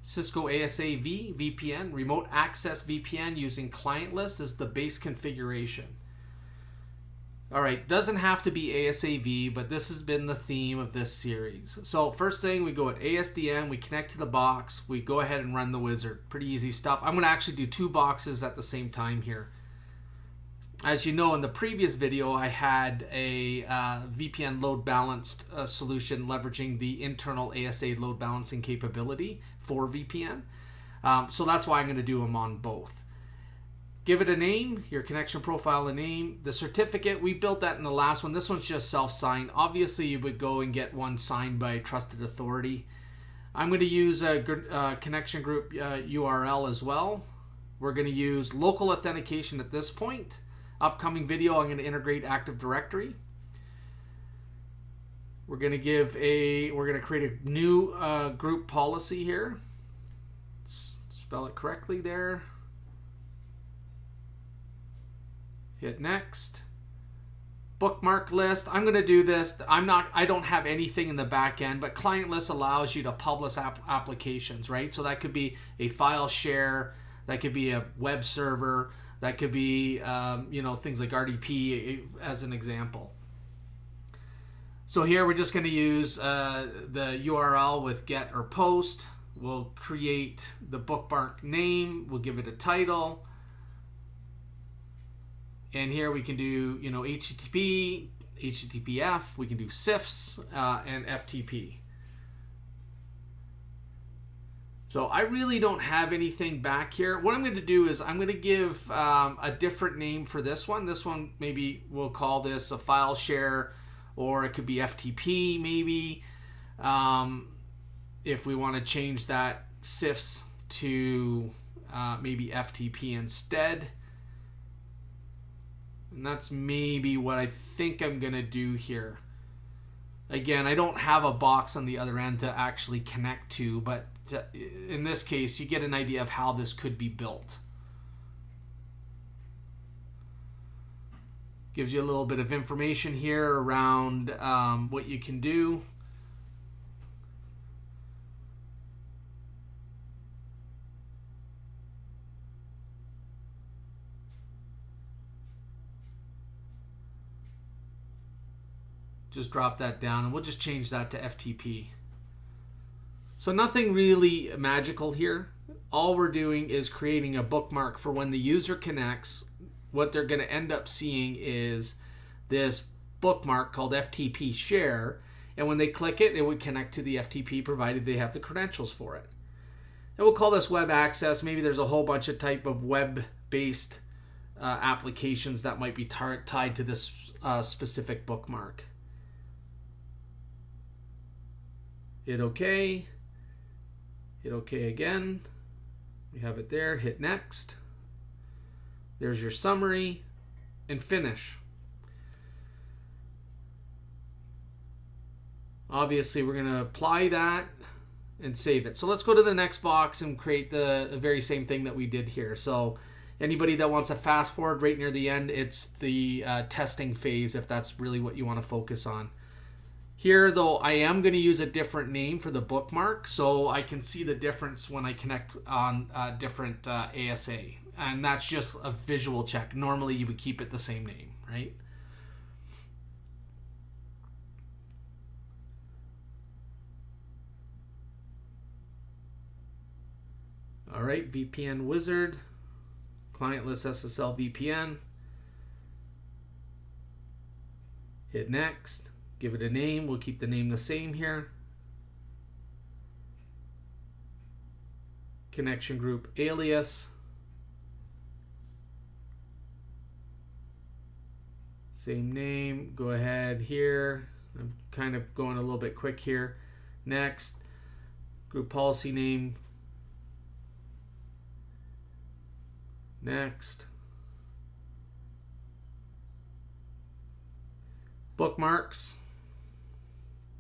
Cisco ASAv VPN, remote access VPN using Clientless is the base configuration. All right, doesn't have to be ASAv, but this has been the theme of this series. So first thing, we go at ASDN, we connect to the box, we go ahead and run the wizard. Pretty easy stuff. I'm going to actually do two boxes at the same time here. As you know, in the previous video, I had a VPN load balanced solution leveraging the internal ASA load balancing capability for VPN. So that's why I'm going to do them on both. Give it a name, your connection profile a name. The certificate, we built that in the last one. This one's just self-signed. Obviously, you would go and get one signed by a trusted authority. I'm going to use a connection group URL as well. We're going to use local authentication at this point. Upcoming video, I'm going to integrate Active Directory. We're going to create a new group policy here. Spell it correctly there. Hit next. Bookmark list. I'm going to do this. I don't have anything in the back end, but Clientless allows you to publish applications, right? So that could be a file share, that could be a web server, that could be things like RDP as an example. So here we're just going to use the URL with get or post. We'll create the bookmark name. We'll give it a title. And here we can do, HTTP, HTTPF, we can do CIFS, and FTP. So I really don't have anything back here. What I'm going to do is I'm going to give a different name for this one. This one, maybe we'll call this a file share, or it could be FTP maybe. If we want to change that CIFS to maybe FTP instead. And that's maybe what I think I'm going to do here. Again, I don't have a box on the other end to actually connect to, but in this case, you get an idea of how this could be built. Gives you a little bit of information here around what you can do. Just drop that down and we'll just change that to FTP. So nothing really magical here. All we're doing is creating a bookmark for when the user connects. What they're going to end up seeing is this bookmark called FTP share. And when they click it, it would connect to the FTP provided they have the credentials for it. And we'll call this web access. Maybe there's a whole bunch of type of web-based applications that might be tied to this specific bookmark. Hit OK. Hit OK again. We have it there. Hit next. There's your summary. And finish. Obviously, we're going to apply that and save it. So let's go to the next box and create the very same thing that we did here. So anybody that wants to fast forward right near the end, it's the testing phase if that's really what you want to focus on. Here, though, I am going to use a different name for the bookmark so I can see the difference when I connect on different ASA. And that's just a visual check. Normally, you would keep it the same name, right? All right, VPN wizard, clientless SSL VPN. Hit next. Give it a name. We'll keep the name the same here. Connection group alias. Same name. Go ahead here. I'm kind of going a little bit quick here. Next. Group policy name. Next. Bookmarks.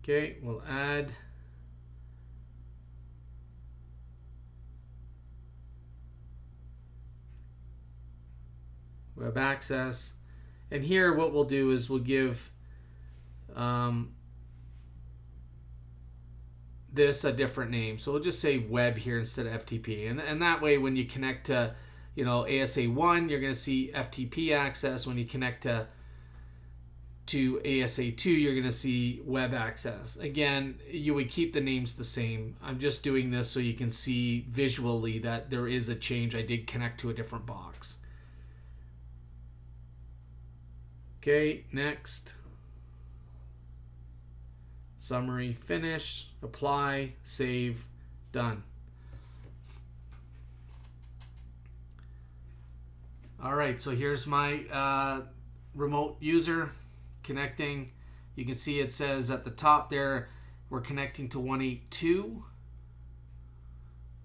Okay, we'll add web access. And here what we'll do is we'll give this a different name. So we'll just say web here instead of FTP. And that way when you connect to, ASA1, you're going to see FTP access. When you connect to ASA2, you're going to see web access. Again, you would keep the names the same. I'm just doing this so you can see visually that there is a change. I did connect to a different box. Okay, next. Summary, finish, apply, save, done. All right, so here's my remote user connecting. You can see it says at the top there, we're connecting to 182.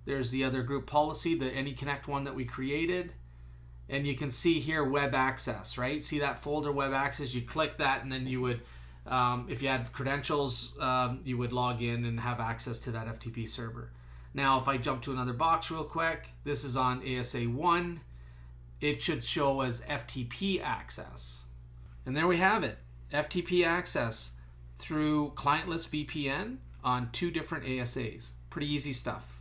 There's the other group policy, the Anyconnect one that we created. And you can see here web access, right? See that folder web access? You click that and then you would, if you had credentials, you would log in and have access to that FTP server. Now, if I jump to another box real quick, this is on ASA1. It should show as FTP access. And there we have it. FTP access through Clientless VPN on 2 different ASAs. Pretty easy stuff.